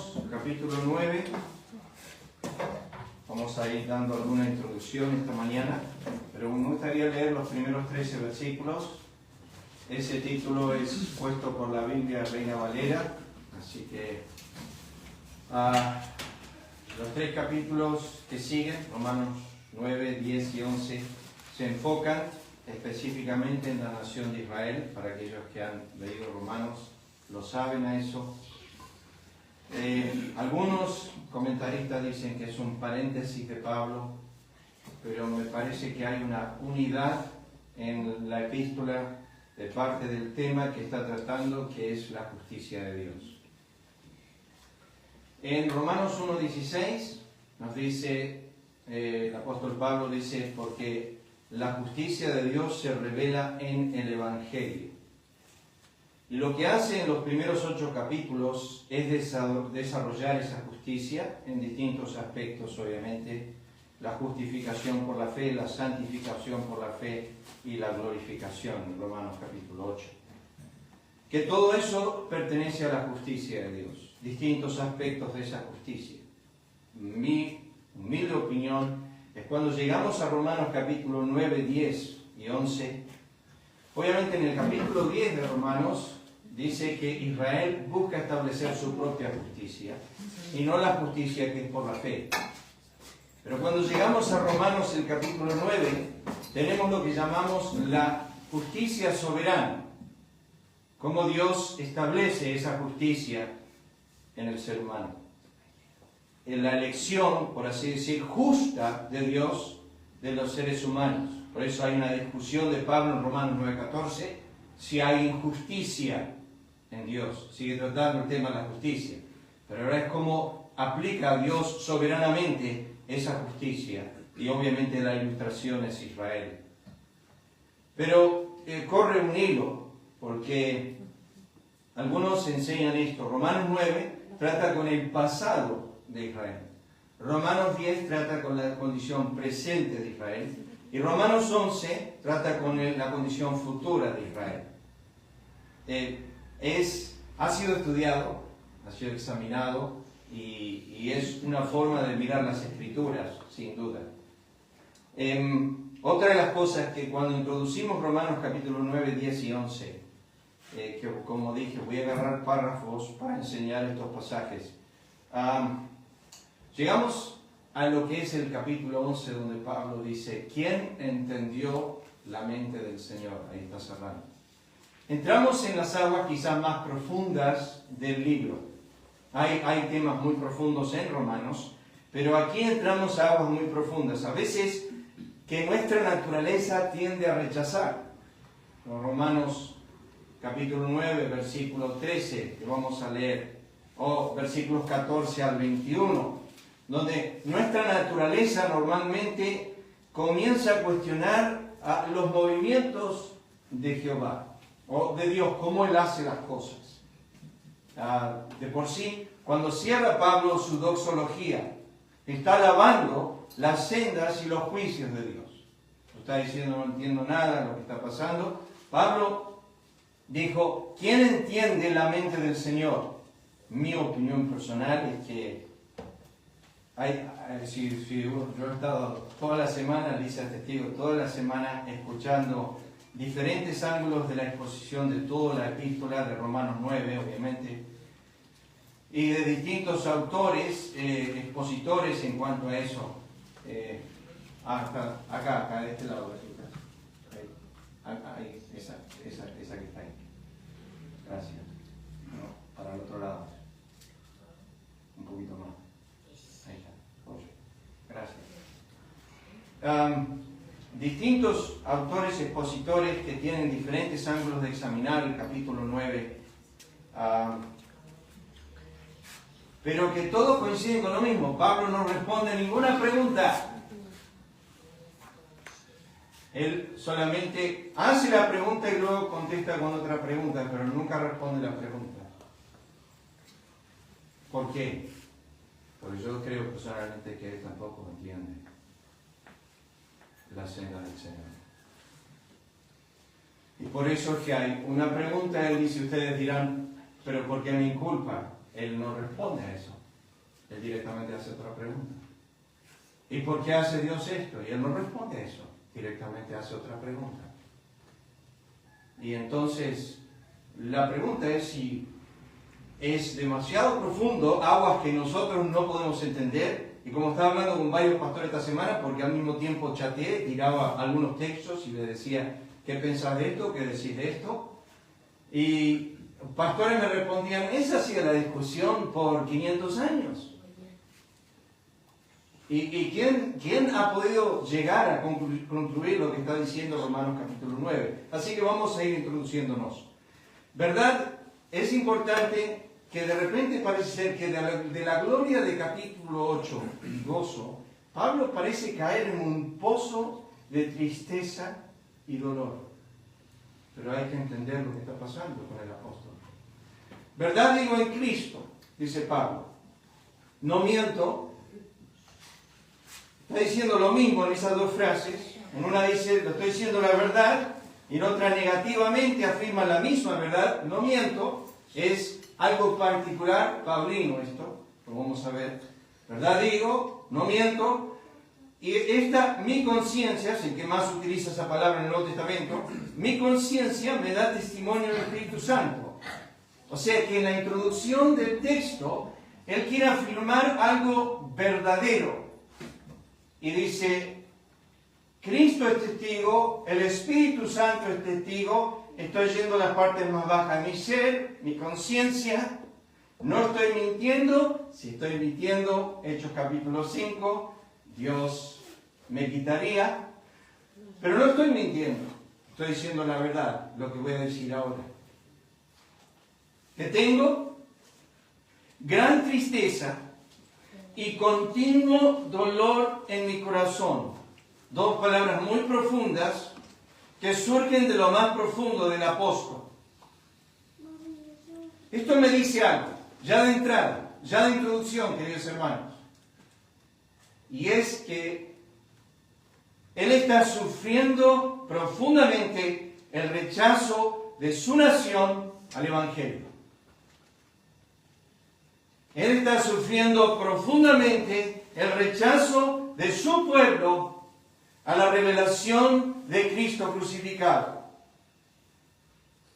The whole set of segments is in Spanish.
Romanos, capítulo 9. Vamos a ir dando alguna introducción esta mañana, pero me gustaría leer los primeros 13 versículos. Ese título es puesto por la Biblia Reina Valera, así que los 3 capítulos que siguen, Romanos 9, 10 y 11, se enfocan específicamente en la nación de Israel. Para aquellos que han leído Romanos lo saben a eso. Algunos comentaristas dicen que es un paréntesis de Pablo, pero me parece que hay una unidad en la epístola de parte del tema que está tratando, que es la justicia de Dios. En Romanos 1:16 nos dice, el apóstol Pablo dice, porque la justicia de Dios se revela en el Evangelio. Y lo que hace en los primeros 8 capítulos es desarrollar esa justicia en distintos aspectos, obviamente. La justificación por la fe, la santificación por la fe y la glorificación, en Romanos capítulo 8. Que todo eso pertenece a la justicia de Dios, distintos aspectos de esa justicia. Mi humilde opinión es cuando llegamos a Romanos capítulo 9, 10 y 11, obviamente en el capítulo 10 de Romanos dice que Israel busca establecer su propia justicia y no la justicia que es por la fe. Pero cuando llegamos a Romanos el capítulo 9, tenemos lo que llamamos la justicia soberana. Cómo Dios establece esa justicia en el ser humano. En la elección, por así decir, justa de Dios de los seres humanos. Por eso hay una discusión de Pablo en Romanos 9:14, si hay injusticia en Dios. Sigue tratando el tema de la justicia. Pero ahora es como aplica a Dios soberanamente esa justicia. Y obviamente la ilustración es Israel. Pero corre un hilo, porque algunos enseñan esto. Romanos 9 trata con el pasado de Israel. Romanos 10 trata con la condición presente de Israel. Y Romanos 11 trata con la condición futura de Israel. Ha sido estudiado, ha sido examinado, y es una forma de mirar las Escrituras, sin duda. Otra de las cosas que cuando introducimos Romanos capítulo 9, 10 y 11, que como dije, voy a agarrar párrafos para enseñar estos pasajes. Llegamos a lo que es el capítulo 11, donde Pablo dice, ¿quién entendió la mente del Señor? Ahí está cerrando. Entramos en las aguas quizás más profundas del libro. Hay temas muy profundos en Romanos, pero aquí entramos a aguas muy profundas, a veces que nuestra naturaleza tiende a rechazar. Romanos capítulo 9, versículo 13, que vamos a leer, o versículos 14 al 21, donde nuestra naturaleza normalmente comienza a cuestionar los movimientos de Jehová, o de Dios, cómo Él hace las cosas. De por sí, cuando cierra Pablo su doxología, está alabando las sendas y los juicios de Dios. Está diciendo, no entiendo nada de lo que está pasando. Pablo dijo, ¿quién entiende la mente del Señor? Mi opinión personal es que yo he estado toda la semana, Lisa testigo, toda la semana escuchando diferentes ángulos de la exposición de toda la epístola de Romanos 9, obviamente, y de distintos autores, expositores en cuanto a eso. Acá, de este lado. Ahí, esa que está ahí. Gracias. No, para el otro lado. Un poquito más. Ahí está. Gracias. Distintos autores expositores que tienen diferentes ángulos de examinar el capítulo 9, pero que todos coinciden con lo mismo. Pablo no responde ninguna pregunta. Él solamente hace la pregunta y luego contesta con otra pregunta, pero nunca responde la pregunta. ¿Por qué? Porque yo creo personalmente que él tampoco entiende la senda del Señor. Y por eso es que hay una pregunta, él dice, ustedes dirán, pero ¿por qué me inculpa? Él no responde a eso. Él directamente hace otra pregunta. ¿Y por qué hace Dios esto? Y Él no responde a eso. Directamente hace otra pregunta. Y entonces, la pregunta es si es demasiado profundo, aguas que nosotros no podemos entender. Y como estaba hablando con varios pastores esta semana, porque al mismo tiempo chateé, tiraba algunos textos y les decía, ¿qué pensás de esto? ¿Qué decís de esto? Y pastores me respondían, esa ha sido la discusión por 500 años. ¿Y quién ha podido llegar a concluir lo que está diciendo Romanos capítulo 9? Así que vamos a ir introduciéndonos. ¿Verdad? Es importante que de repente parece ser que de la gloria de capítulo 8, el gozo, Pablo parece caer en un pozo de tristeza y dolor. Pero hay que entender lo que está pasando con el apóstol. ¿Verdad digo en Cristo? Dice Pablo. No miento. Está diciendo lo mismo en esas dos frases. En una dice, lo estoy diciendo la verdad, y en otra negativamente afirma la misma verdad. No miento. Es algo particular, paulino esto, lo vamos a ver. ¿Verdad digo? No miento. Y mi conciencia, es el que más utiliza esa palabra en el Nuevo Testamento, mi conciencia me da testimonio del Espíritu Santo. O sea que en la introducción del texto, él quiere afirmar algo verdadero. Y dice, Cristo es testigo, el Espíritu Santo es testigo, estoy yendo a las partes más bajas de mi ser, mi conciencia, no estoy mintiendo. Si estoy mintiendo, Hechos capítulo 5, Dios me quitaría, pero no estoy mintiendo, estoy diciendo la verdad, lo que voy a decir ahora. Que tengo gran tristeza y continuo dolor en mi corazón. Dos palabras muy profundas que surgen de lo más profundo del apóstol. Esto me dice algo, ya de entrada, ya de introducción, queridos hermanos. Y es que él está sufriendo profundamente el rechazo de su nación al Evangelio. Él está sufriendo profundamente el rechazo de su pueblo a la revelación de Cristo crucificado.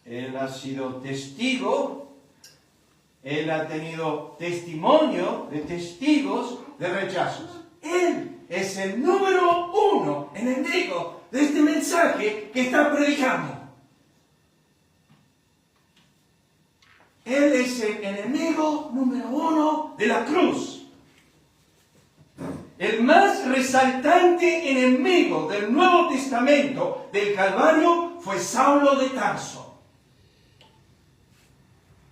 Él ha sido testigo, él ha tenido testimonio de testigos de rechazos. Él es el número 1 enemigo de este mensaje que está predicando. Él es el enemigo número 1 de la cruz. El más resaltante enemigo del Nuevo Testamento, del Calvario, fue Saulo de Tarso.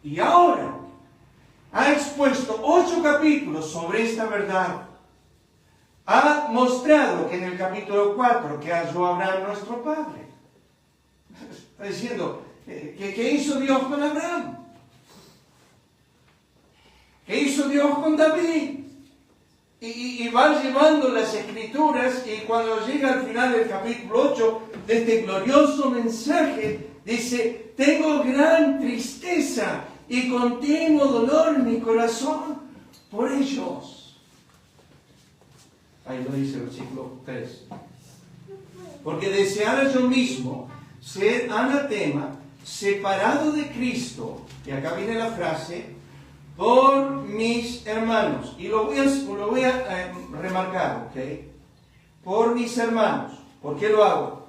Y ahora ha expuesto 8 capítulos sobre esta verdad. Ha mostrado que en el capítulo 4 que halló Abraham nuestro padre. Está diciendo, ¿qué hizo Dios con Abraham? ¿Qué hizo Dios con David? Y va llevando las escrituras, y cuando llega al final del capítulo 8 de este glorioso mensaje, dice, tengo gran tristeza y continuo dolor en mi corazón por ellos. Ahí lo dice el versículo 3. Porque deseara yo mismo ser anatema, separado de Cristo, y acá viene la frase, por mis hermanos. Y lo voy a remarcar, ¿ok? Por mis hermanos. ¿Por qué lo hago?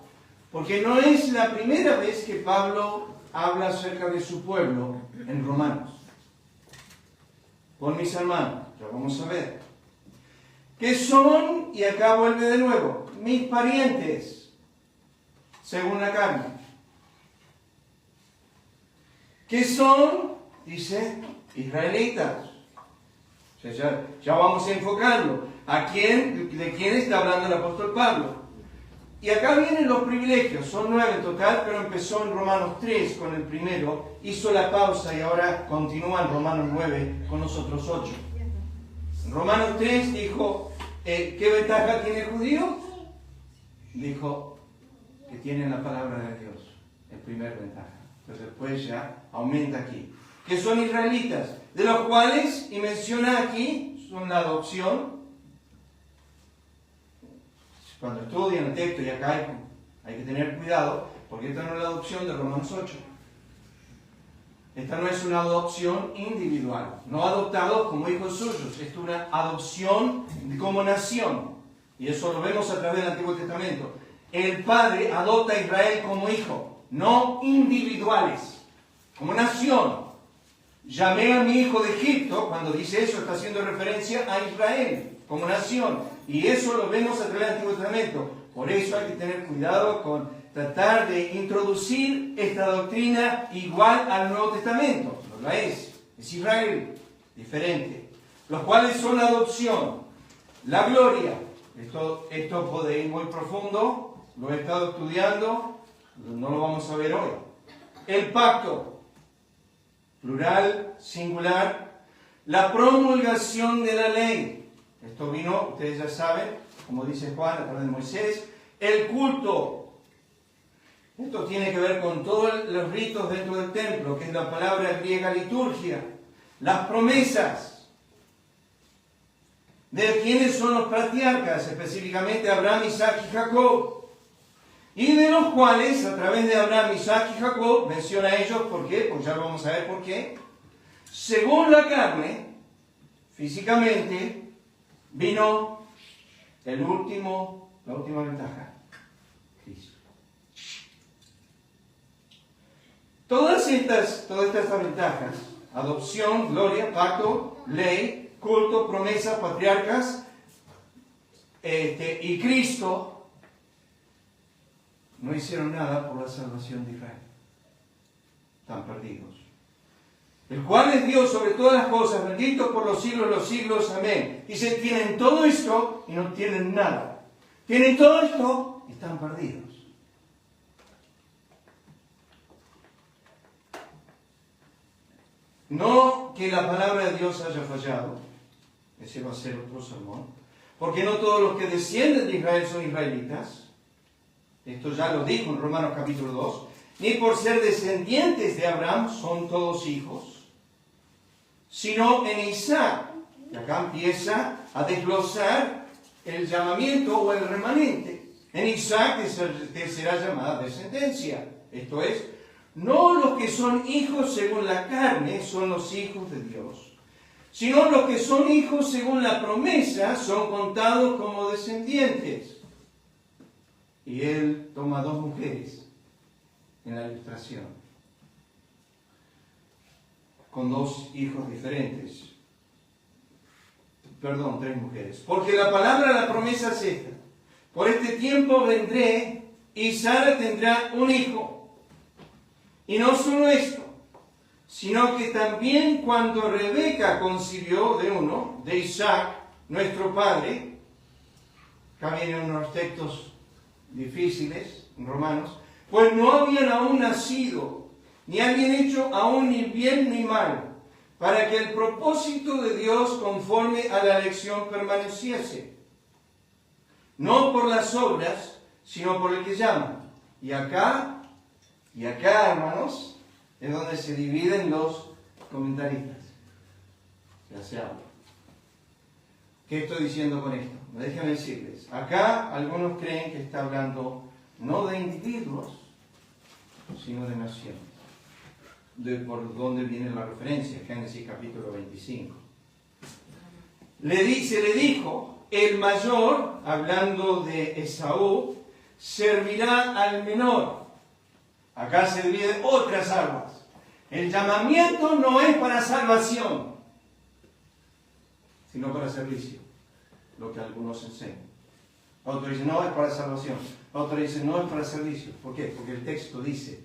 Porque no es la primera vez que Pablo habla acerca de su pueblo en Romanos. Por mis hermanos, ya vamos a ver. ¿Qué son? Y acá vuelve de nuevo. Mis parientes, según la carne. ¿Qué son? Dice, israelitas. O sea, ya vamos a enfocarlo. ¿De quién está hablando el apóstol Pablo? Y acá vienen los privilegios. Son 9 en total, pero empezó en Romanos 3 con el primero. Hizo la pausa y ahora continúa en Romanos 9 con los otros 8. En Romanos 3 dijo, ¿qué ventaja tiene el judío? Dijo que tienen la palabra de Dios. Es primer ventaja. Entonces después ya aumenta aquí. que son israelitas, de los cuales, y menciona aquí, son la adopción. Cuando estudian el texto, y acá hay que tener cuidado, porque esta no es la adopción de Romanos 8. Esta no es una adopción individual, no adoptados como hijos suyos, esto es una adopción como nación. Y eso lo vemos a través del Antiguo Testamento. El Padre adopta a Israel como hijo, no individuales, como nación. Llamé a mi hijo de Egipto, cuando dice eso está haciendo referencia a Israel como nación. Y eso lo vemos a través del Antiguo Testamento. Por eso hay que tener cuidado con tratar de introducir esta doctrina igual al Nuevo Testamento. No la es Israel, diferente. Los cuales son la adopción, la gloria. Esto puede ir muy profundo, lo he estado estudiando, no lo vamos a ver hoy. El pacto, plural, singular, la promulgación de la ley. Esto vino, ustedes ya saben, como dice Juan, a través de Moisés. El culto. Esto tiene que ver con todos los ritos dentro del templo, que es la palabra griega liturgia. Las promesas. De quiénes son los patriarcas, específicamente Abraham, Isaac y Jacob. Y de los cuales, a través de Abraham, Isaac y Jacob, menciona a ellos, ¿por qué? Pues ya lo vamos a ver por qué. Según la carne, físicamente, vino la última ventaja, Cristo. Todas estas ventajas, adopción, gloria, pacto, ley, culto, promesas, patriarcas, y Cristo, no hicieron nada por la salvación de Israel. Están perdidos. El cual es Dios sobre todas las cosas, bendito por los siglos de los siglos. Amén. Dice, tienen todo esto y no tienen nada. Tienen todo esto y están perdidos. No que la palabra de Dios haya fallado. Ese va a ser otro sermón. Porque no todos los que descienden de Israel son israelitas. Esto ya lo dijo en Romanos capítulo 2. Ni por ser descendientes de Abraham son todos hijos, sino en Isaac. Y acá empieza a desglosar el llamamiento o el remanente. En Isaac que será llamada descendencia. Esto es, no los que son hijos según la carne son los hijos de Dios, sino los que son hijos según la promesa son contados como descendientes. Y él toma dos mujeres en la ilustración, con dos hijos diferentes. Perdón, tres mujeres. Porque la palabra de la promesa es esta: por este tiempo vendré y Sara tendrá un hijo. Y no solo esto, sino que también cuando Rebeca concibió de Isaac, nuestro padre, acá vienen unos textos difíciles, en Romanos, pues no habían aún nacido, ni habían hecho aún ni bien ni mal, para que el propósito de Dios conforme a la elección permaneciese. No por las obras, sino por el que llama. Y acá, hermanos, es donde se dividen los comentaristas. Ya se habla. ¿Qué estoy diciendo con esto? Déjenme decirles. Acá algunos creen que está hablando no de individuos, sino de naciones. Por dónde viene la referencia, Génesis capítulo 25. Se le dijo, el mayor, hablando de Esaú, servirá al menor. Acá se dividen otras aguas. El llamamiento no es para salvación, sino para servicio, lo que algunos enseñan. Otros dicen, no es para salvación. Otros dicen, no es para servicio. ¿Por qué? Porque el texto dice,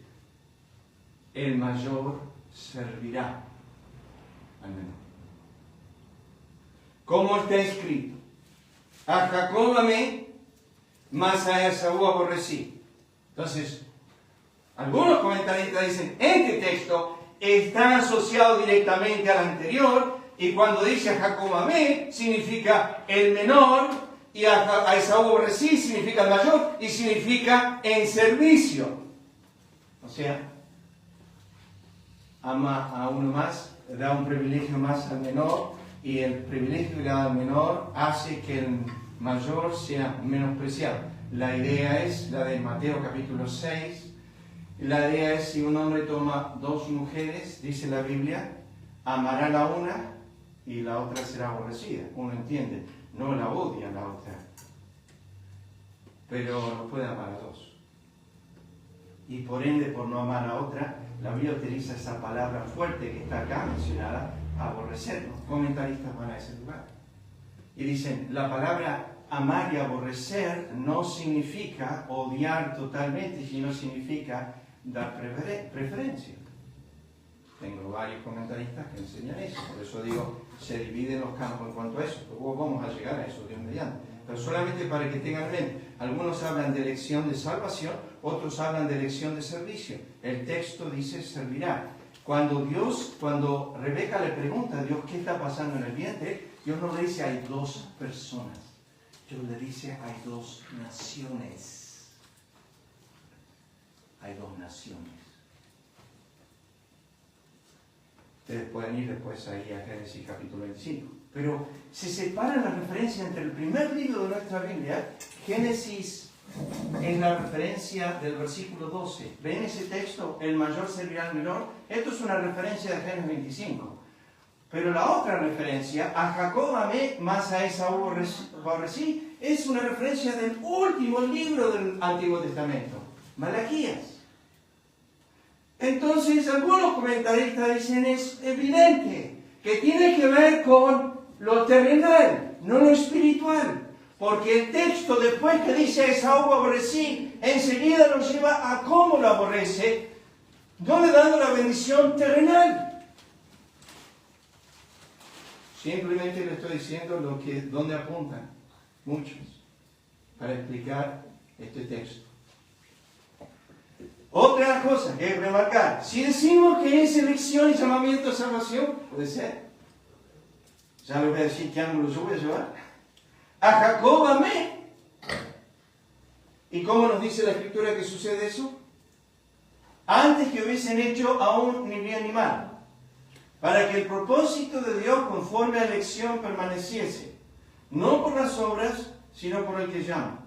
el mayor servirá al menor. ¿Cómo está escrito? A Jacob amé, mas a Esaú aborrecí. Entonces, algunos comentaristas dicen, este texto está asociado directamente al anterior, y cuando dice a Jacob amé, significa el menor, y a Esaú aborrecí significa el mayor, y significa en servicio. O sea, ama a uno más, da un privilegio más al menor, y el privilegio que le da al menor hace que el mayor sea menospreciado. La idea es la de Mateo capítulo 6. La idea es, si un hombre toma dos mujeres, dice la Biblia, amará la una y la otra será aborrecida. Uno entiende, no la odia la otra, pero no puede amar a dos. Y por ende, por no amar a otra, la Biblia utiliza esa palabra fuerte que está acá mencionada, aborrecer. Los comentaristas van a ese lugar y dicen, la palabra amar y aborrecer no significa odiar totalmente, sino significa dar preferencia. Tengo varios comentaristas que enseñan eso, por eso digo, se dividen los campos en cuanto a eso. Luego vamos a llegar a eso, Dios mediante. Pero solamente para que tengan en mente, algunos hablan de elección de salvación, otros hablan de elección de servicio. El texto dice servirá. Cuando Rebeca le pregunta a Dios qué está pasando en el vientre, Dios no le dice hay dos personas, Dios le dice hay dos naciones. Hay dos naciones. Ustedes pueden ir después ahí a Génesis capítulo 25. Pero se separan las referencias entre el primer libro de nuestra Biblia. Génesis es la referencia del versículo 12. ¿Ven ese texto? El mayor servirá al menor. Esto es una referencia de Génesis 25. Pero la otra referencia, a Jacob amé, más a Esaú aborrecí, es una referencia del último libro del Antiguo Testamento, Malaquías. Entonces, algunos comentaristas dicen, es evidente que tiene que ver con lo terrenal, no lo espiritual. Porque el texto, después que dice Esaú aborrecí, enseguida nos lleva a cómo lo aborrece, no le dando la bendición terrenal. Simplemente le estoy diciendo dónde apuntan muchos para explicar este texto. Otra cosa que hay que remarcar, si decimos que es elección y llamamiento a salvación, puede ser. Ya le voy a decir qué ángulo yo voy a llevar. A Jacob amé. ¿Y cómo nos dice la Escritura que sucede eso? Antes que hubiesen hecho aún ni bien ni mal, para que el propósito de Dios conforme a elección permaneciese, no por las obras, sino por el que llama.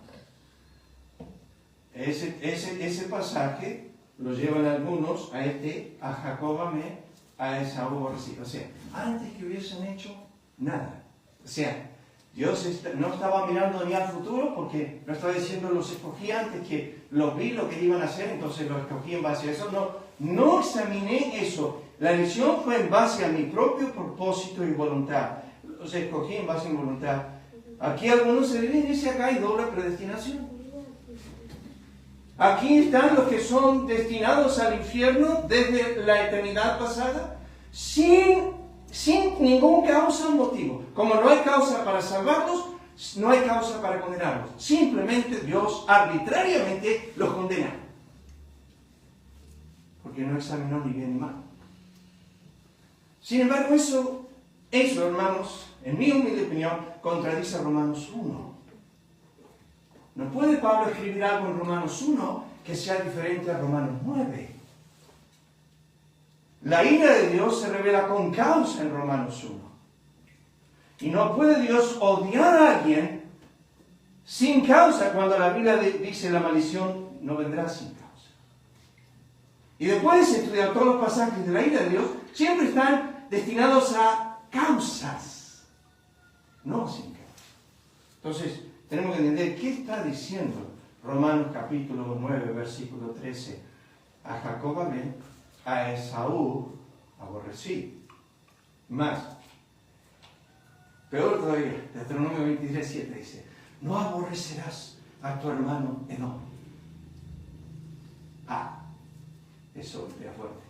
Ese pasaje lo llevan algunos a Jacob amé, a Esaú aborrecí. O sea, antes que hubiesen hecho nada. O sea, Dios no estaba mirando ni al futuro, porque no estaba diciendo los escogí antes que los vi lo que iban a hacer, entonces los escogí en base a eso. No examiné eso. La elección fue en base a mi propio propósito y voluntad. Los escogí en base a mi voluntad. Aquí algunos se dividen y dice acá hay doble predestinación. Aquí están los que son destinados al infierno desde la eternidad pasada, sin ningún causa o motivo. Como no hay causa para salvarlos, no hay causa para condenarlos. Simplemente Dios arbitrariamente los condena. Porque no examinó ni bien ni mal. Sin embargo, eso, hermanos, en mi humilde opinión, contradice a Romanos 1. No puede Pablo escribir algo en Romanos 1 que sea diferente a Romanos 9. La ira de Dios se revela con causa en Romanos 1. Y no puede Dios odiar a alguien sin causa cuando la Biblia dice la maldición no vendrá sin causa. Y después de estudiar todos los pasajes de la ira de Dios, siempre están destinados a causas, no sin causa. Entonces, tenemos que entender qué está diciendo Romanos capítulo 9, versículo 13. A Jacob amé, a Esaú aborrecí. Más, peor todavía, Deuteronomio 23, 7 dice, no aborrecerás a tu hermano Edom. Eso es fuerte.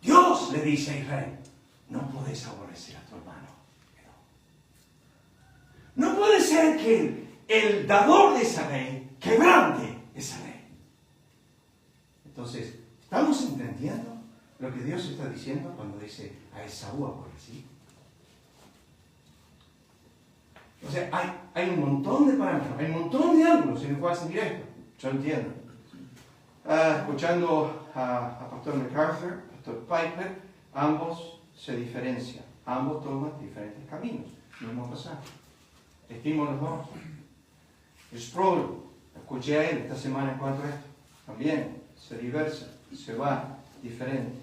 Dios le dice a Israel, no podés aborrecer a tu hermano Edom. No puede ser que el dador de esa ley quebrante esa ley. Entonces, ¿estamos entendiendo lo que Dios está diciendo cuando dice a Esaú aborrecí? O sea, hay un montón de parámetros, hay un montón de ángulos en el cual sentir esto. Yo entiendo. Escuchando a Pastor MacArthur, Pastor Piper, ambos se diferencian, ambos toman diferentes caminos. Mismo pasaje. Estimo los dos. Sproul, escuché a él esta semana en cuanto a esto. También se diversa, se va diferente.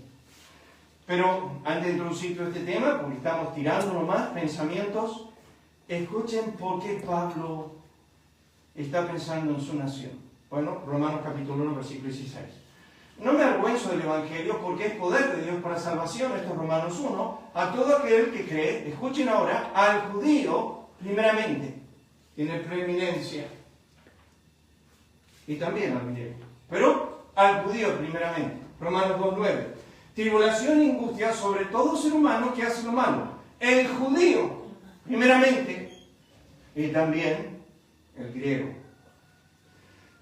Pero antes de introducir todo este tema, porque estamos tirando nomás pensamientos, escuchen por qué Pablo está pensando en su nación. Bueno, Romanos capítulo 1, versículo 16. No me avergüenzo del Evangelio porque es poder de Dios para salvación, esto es Romanos 1, a todo aquel que cree, escuchen ahora, al judío primeramente, tiene preeminencia, y también al griego, pero al judío primeramente. Romanos 2:9. Tribulación e angustia sobre todo ser humano que hace lo malo. El judío primeramente, y también el griego.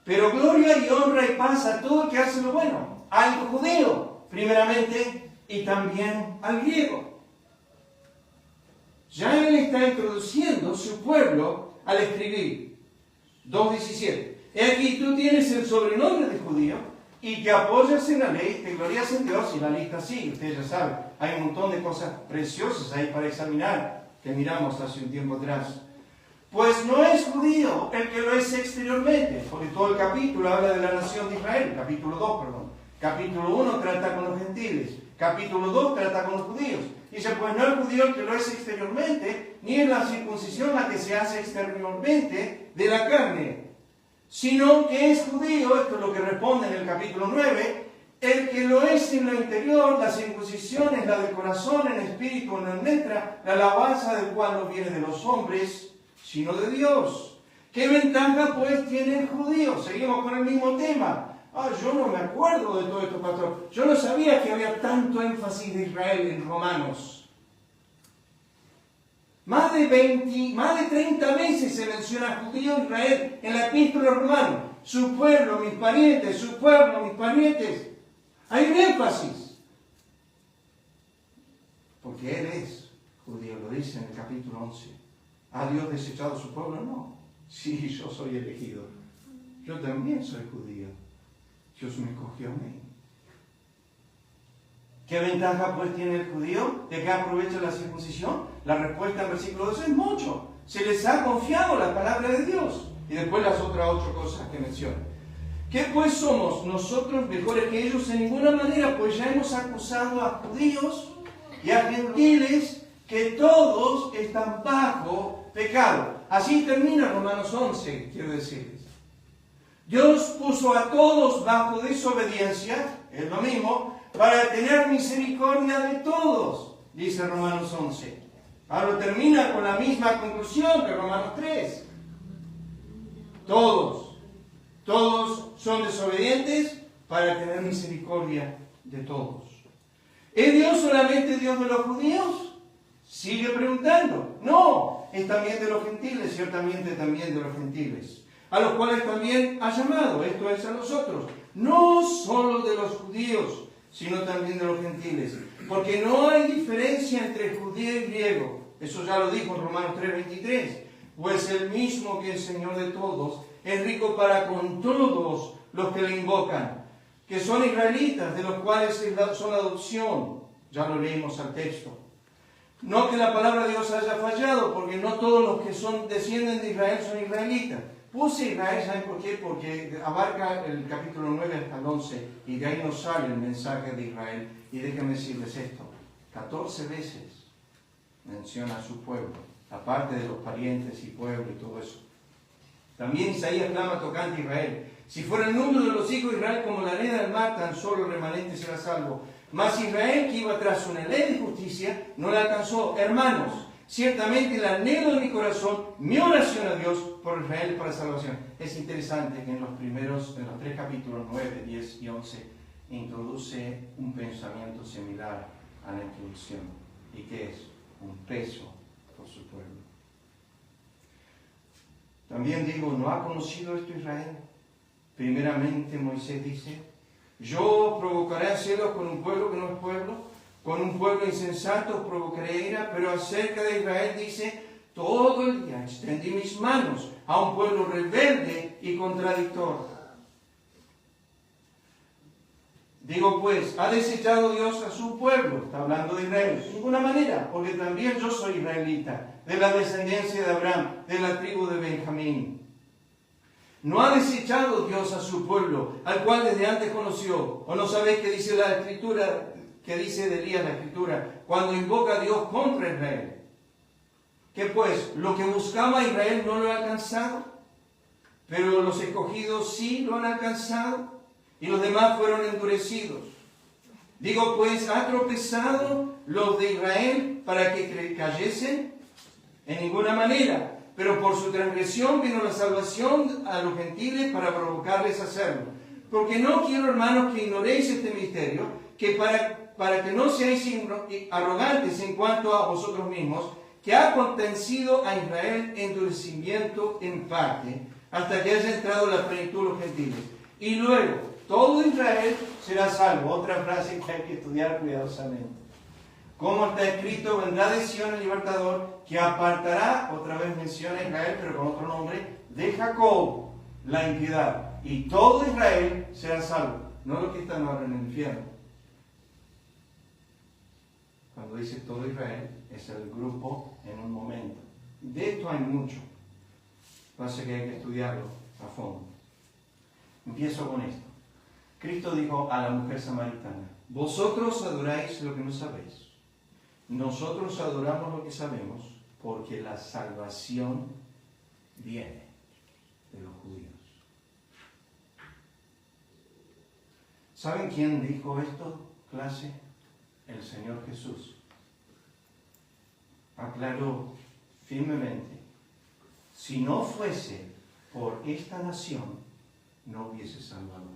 Pero gloria y honra y paz a todo el que hace lo bueno. Al judío primeramente y también al griego. Ya él está introduciendo su pueblo al escribir. 2:17. He aquí tú tienes el sobrenombre de judío y te apoyas en la ley, te glorias en Dios, y la lista sigue. Ustedes ya saben, hay un montón de cosas preciosas ahí para examinar que miramos hace un tiempo atrás. Pues no es judío el que lo es exteriormente, porque todo el capítulo habla de la nación de Israel, capítulo 2, perdón. Capítulo 1 trata con los gentiles, capítulo 2 trata con los judíos. Dice, pues no es judío el que lo es exteriormente, ni es la circuncisión la que se hace exteriormente de la carne, sino que es judío, esto es lo que responde en el capítulo 9, el que lo es en lo interior, la circuncisión es la del corazón, en espíritu, en letra, la alabanza del cual no viene de los hombres, sino de Dios. ¿Qué ventaja pues tiene el judío? Seguimos con el mismo tema. Yo no me acuerdo de todo esto, pastor. Yo no sabía que había tanto énfasis de Israel en Romanos. Más de 30 veces se menciona judío e Israel en la epístola romana. Su pueblo, mis parientes, su pueblo, mis parientes. Hay un énfasis. Porque él es judío, lo dice en el capítulo 11. ¿Ha Dios desechado a su pueblo? No. Sí, yo soy elegido. Yo también soy judío. Dios me escogió a mí. ¿Qué ventaja pues tiene el judío? ¿De qué aprovecha la circuncisión? La respuesta en versículo 12 es mucho. Se les ha confiado la palabra de Dios. Y después las otras 8 cosas que menciona. ¿Qué pues somos nosotros mejores que ellos? En ninguna manera, pues ya hemos acusado a judíos y a gentiles que todos están bajo pecado. Así termina Romanos 11, quiero decirles. Dios puso a todos bajo desobediencia, es lo mismo, para tener misericordia de todos, dice Romanos 11. Ahora termina con la misma conclusión que Romanos 3. Todos son desobedientes para tener misericordia de todos. ¿Es Dios solamente Dios de los judíos? Sigue preguntando. No, es también de los gentiles, ciertamente también de los gentiles, a los cuales también ha llamado, esto es a nosotros, no solo de los judíos, sino también de los gentiles, porque no hay diferencia entre judío y griego. Eso ya lo dijo en Romanos 3:23, pues el mismo que el Señor de todos es rico para con todos los que le invocan, que son israelitas, de los cuales son adopción. Ya lo leímos al texto. No que la palabra de Dios haya fallado, porque no todos los que descienden de Israel son israelitas. Puse Israel, ¿saben por qué? Porque abarca el capítulo 9 hasta el 11, y de ahí nos sale el mensaje de Israel. Y déjenme decirles esto, 14 veces menciona a su pueblo, aparte de los parientes y pueblo y todo eso. También Isaías clama tocante a Israel. Si fuera el número de los hijos de Israel como la arena del mar, tan solo el remanente será salvo. Mas Israel, que iba tras una ley de justicia, no la alcanzó. Hermanos, ciertamente el anhelo de mi corazón, mi oración a Dios por Israel para salvación. Es interesante que en los 3 capítulos 9, 10 y 11 introduce un pensamiento similar a la introducción. ¿Y qué es? Un peso por su pueblo. También digo, ¿no ha conocido esto Israel? Primeramente Moisés dice, yo provocaré celos con un pueblo que no es pueblo, con un pueblo insensato provocaré ira, pero acerca de Israel dice, todo el día extendí mis manos a un pueblo rebelde y contradictor. Digo pues, ¿ha desechado Dios a su pueblo? Está hablando de Israel. De ninguna manera, porque también yo soy israelita, de la descendencia de Abraham, de la tribu de Benjamín. ¿No ha desechado Dios a su pueblo, al cual desde antes conoció? ¿O no sabéis qué dice la Escritura, qué dice de Elías la Escritura, cuando invoca a Dios contra Israel? Que pues, lo que buscaba Israel no lo ha alcanzado, pero los escogidos sí lo han alcanzado, y los demás fueron endurecidos. Digo pues, ¿ha tropezado los de Israel para que cayesen? En ninguna manera. Pero por su transgresión vino la salvación a los gentiles para provocarles a hacerlo. Porque no quiero, hermanos, que ignoréis este misterio, que para que no seáis arrogantes en cuanto a vosotros mismos, que ha acontecido a Israel endurecimiento en parte, hasta que haya entrado la plenitud de los gentiles. Y luego, todo Israel será salvo. Otra frase que hay que estudiar cuidadosamente. Como está escrito, vendrá de Sion el libertador, que apartará, otra vez menciona a Israel, pero con otro nombre, de Jacob, la impiedad. Y todo Israel será salvo. No los que están ahora en el infierno. Cuando dice todo Israel, es el grupo en un momento. De esto hay mucho. Pasa que hay que estudiarlo a fondo. Empiezo con esto. Cristo dijo a la mujer samaritana, vosotros adoráis lo que no sabéis. Nosotros adoramos lo que sabemos, porque la salvación viene de los judíos. ¿Saben quién dijo esto, clase? El Señor Jesús. Aclaró firmemente, si no fuese por esta nación, no hubiese Salvador.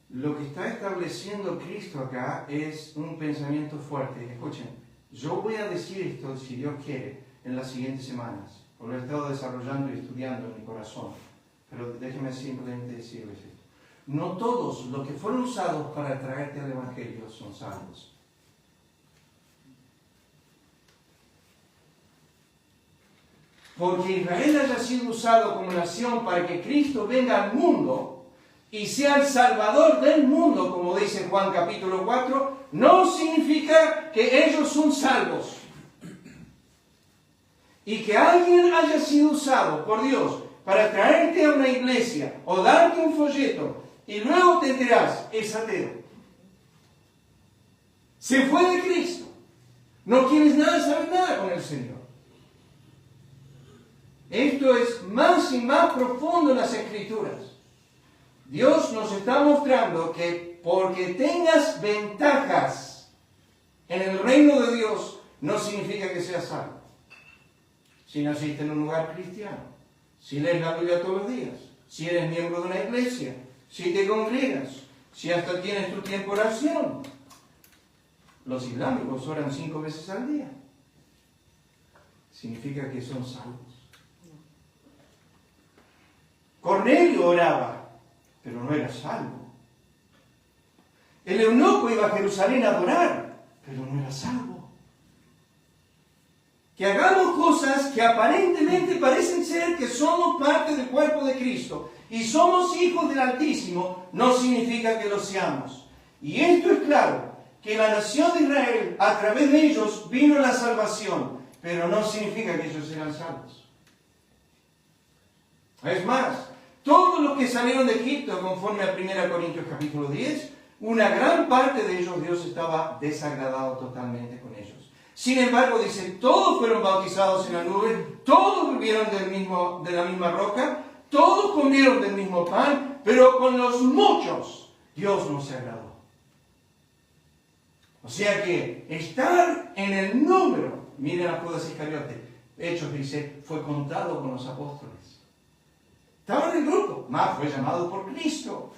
Lo que está estableciendo Cristo acá es un pensamiento fuerte. Escuchen, yo voy a decir esto, si Dios quiere, en las siguientes semanas. Lo he estado desarrollando y estudiando en mi corazón. Pero déjenme simplemente decirles esto. No todos los que fueron usados para traerte al Evangelio son salvos. Porque Israel haya sido usado como nación para que Cristo venga al mundo y sea el Salvador del mundo, como dice Juan capítulo 4, no significa que ellos son salvos. Y que alguien haya sido usado por Dios para traerte a una iglesia o darte un folleto y luego te enterás, es ateo. Se fue de Cristo. No quieres nada, saber nada con el Señor. Esto es más y más profundo en las Escrituras. Dios nos está mostrando que porque tengas ventajas en el reino de Dios, no significa que seas salvo. Si naciste en un lugar cristiano, si lees la Biblia todos los días, si eres miembro de una iglesia, si te congregas, si hasta tienes tu tiempo de oración. Los islámicos oran 5 veces al día. ¿Significa que son salvos? Cornelio oraba, pero no era salvo. El eunuco iba a Jerusalén a adorar, pero no era salvo. Que hagamos cosas que aparentemente parecen ser que somos parte del cuerpo de Cristo y somos hijos del Altísimo, no significa que lo seamos. Y esto es claro, que la nación de Israel, a través de ellos, vino la salvación, pero no significa que ellos sean salvos. Es más, todos los que salieron de Egipto, conforme a 1 Corintios capítulo 10, una gran parte de ellos Dios estaba desagradado totalmente con ellos. Sin embargo, dice, todos fueron bautizados en la nube, todos bebieron de la misma roca, todos comieron del mismo pan, pero con los muchos Dios no se agradó. O sea que estar en el número, miren a Judas Iscariote, Hechos dice, fue contado con los apóstoles. Estaba en el grupo, más fue llamado por Cristo,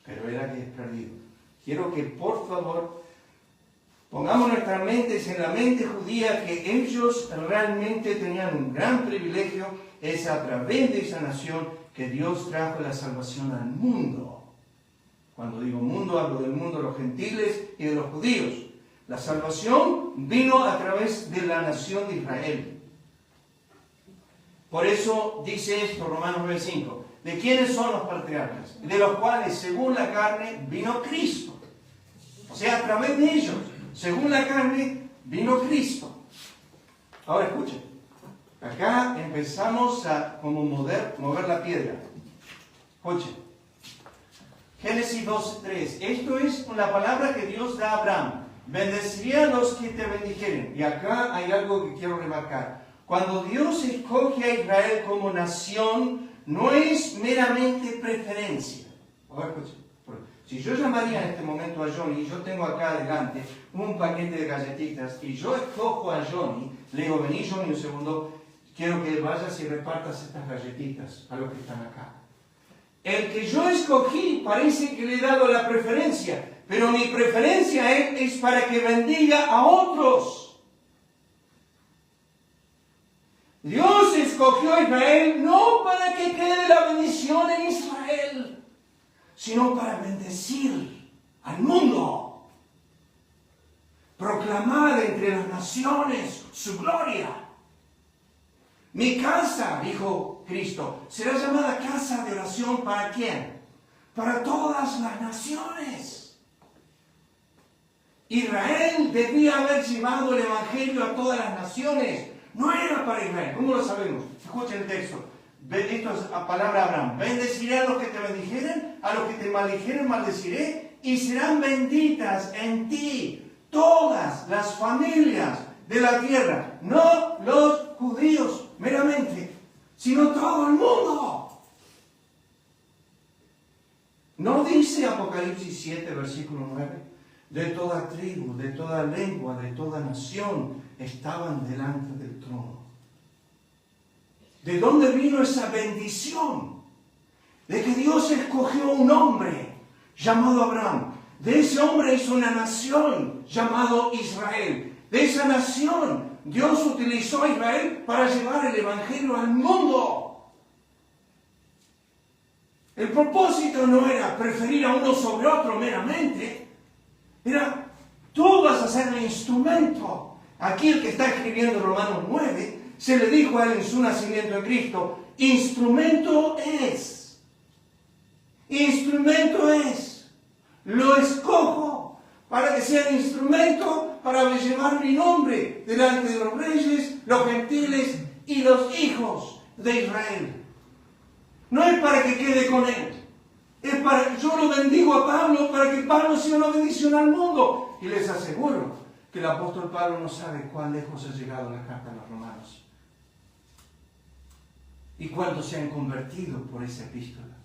pero era que es perdido. Quiero que por favor pongamos nuestras mentes en la mente judía, que ellos realmente tenían un gran privilegio, es a través de esa nación que Dios trajo la salvación al mundo. Cuando digo mundo, hablo del mundo de los gentiles y de los judíos. La salvación vino a través de la nación de Israel. Por eso dice esto, Romanos 9:5. ¿De quiénes son los patriarcas? De los cuales, según la carne, vino Cristo. O sea, a través de ellos, según la carne, vino Cristo. Ahora escuchen. Acá empezamos a como mover la piedra. Escuchen. Génesis 12:3. Esto es la palabra que Dios da a Abraham. Bendeciré a los que te bendijeren. Y acá hay algo que quiero remarcar. Cuando Dios escoge a Israel como nación, no es meramente preferencia. Ahora escuchen. Si yo llamaría en este momento a Johnny, yo tengo acá adelante un paquete de galletitas, y yo escojo a Johnny, le digo, vení Johnny un segundo, quiero que vayas y repartas estas galletitas a los que están acá. El que yo escogí parece que le he dado la preferencia, pero mi preferencia es para que bendiga a otros. Dios escogió a Israel no para que quede la bendición en Israel, sino para bendecir al mundo. Proclamar entre las naciones su gloria. Mi casa, dijo Cristo, será llamada casa de oración ¿para quién? Para todas las naciones. Israel debía haber llevado el Evangelio a todas las naciones. No era para Israel. ¿Cómo lo sabemos? Escuchen el texto. Esto es la palabra de Abraham. Bendeciré a los que te bendijeren, a los que te maldijeren maldeciré, y serán benditas en ti todas las familias de la tierra. No los judíos meramente, sino todo el mundo. ¿No dice Apocalipsis 7, versículo 9? De toda tribu, de toda lengua, de toda nación estaban delante del trono. ¿De dónde vino esa bendición? De que Dios escogió un hombre llamado Abraham. De ese hombre hizo una nación llamado Israel. De esa nación Dios utilizó a Israel para llevar el Evangelio al mundo. El propósito no era preferir a uno sobre otro meramente. Era, tú vas a ser el instrumento. Aquí el que está escribiendo Romanos 9, se le dijo a él en su nacimiento en Cristo, instrumento es. Instrumento es. Lo escojo para que sea el instrumento para llevar mi nombre delante de los reyes, los gentiles y los hijos de Israel. No es para que quede con él. Es para, yo lo bendigo a Pablo para que Pablo sea una bendición al mundo. Y les aseguro que el apóstol Pablo no sabe cuán lejos ha llegado la carta a los romanos. ¿Y cuántos se han convertido por esa epístola?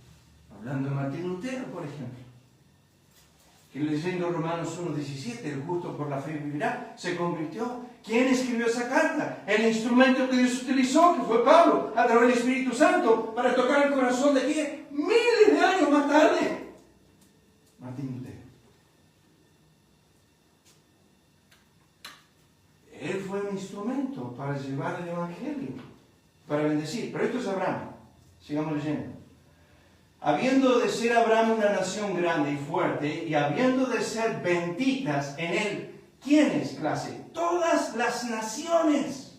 Hablando de Martín Lutero, por ejemplo. Que leyendo Romanos 1:17, el justo por la fe vivirá, se convirtió. ¿Quién escribió esa carta? El instrumento que Dios utilizó, que fue Pablo, a través del Espíritu Santo, para tocar el corazón de ¿quién? Miles de años más tarde. Martín Lutero. Él fue un instrumento para llevar el Evangelio, para bendecir. Pero esto es Abraham. Sigamos leyendo. Habiendo de ser Abraham una nación grande y fuerte, y habiendo de ser benditas en él, ¿quiénes, clase? Todas las naciones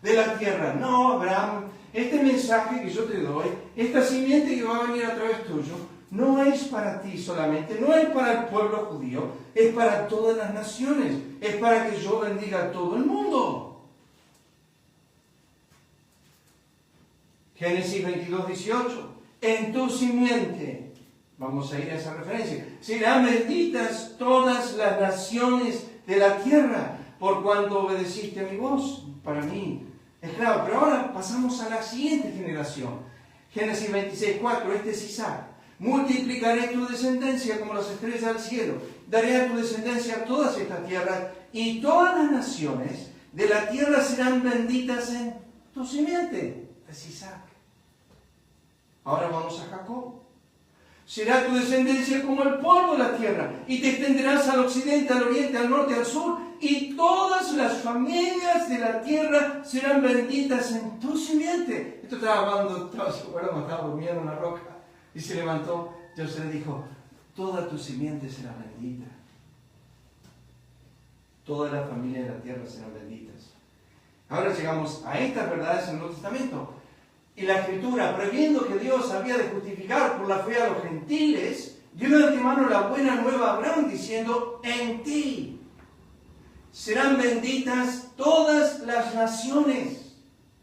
de la tierra. No, Abraham, este mensaje que yo te doy, esta simiente que va a venir a través tuyo, no es para ti solamente, no es para el pueblo judío, es para todas las naciones, es para que yo bendiga a todo el mundo. Génesis 22:18. En tu simiente, vamos a ir a esa referencia, serán benditas todas las naciones de la tierra, por cuanto obedeciste a mi voz. Para mí es claro, pero ahora pasamos a la siguiente generación. Génesis 26:4, este es Isaac. Multiplicaré tu descendencia como las estrellas del cielo, daré a tu descendencia todas estas tierras, y todas las naciones de la tierra serán benditas en tu simiente. Es Isaac. Ahora vamos a Jacob. Será tu descendencia como el polvo de la tierra, y te extenderás al occidente, al oriente, al norte, al sur, y todas las familias de la tierra serán benditas en tu simiente. Esto estaba hablando, estaba durmiendo en una roca, y se levantó. Dios le dijo, toda tu simiente será bendita. Todas las familias de la tierra serán benditas. Ahora llegamos a estas verdades en el Nuevo Testamento. Y la Escritura, previendo que Dios había de justificar por la fe a los gentiles, dio de antemano la buena nueva a Abraham, diciendo, en ti serán benditas todas las naciones.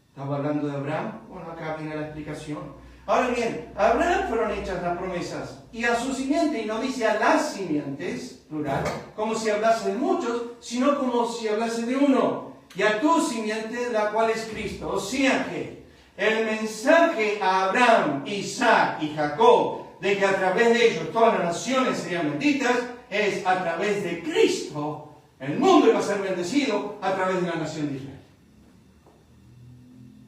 ¿Estaba hablando de Abraham? Bueno, acá viene la explicación. Ahora bien, a Abraham fueron hechas las promesas, y a su simiente, y no dice a las simientes, plural, como si hablase de muchos, sino como si hablase de uno, y a tu simiente, la cual es Cristo. O sea que el mensaje a Abraham, Isaac y Jacob, de que a través de ellos todas las naciones serían benditas, es a través de Cristo, el mundo iba a ser bendecido a través de la nación de Israel.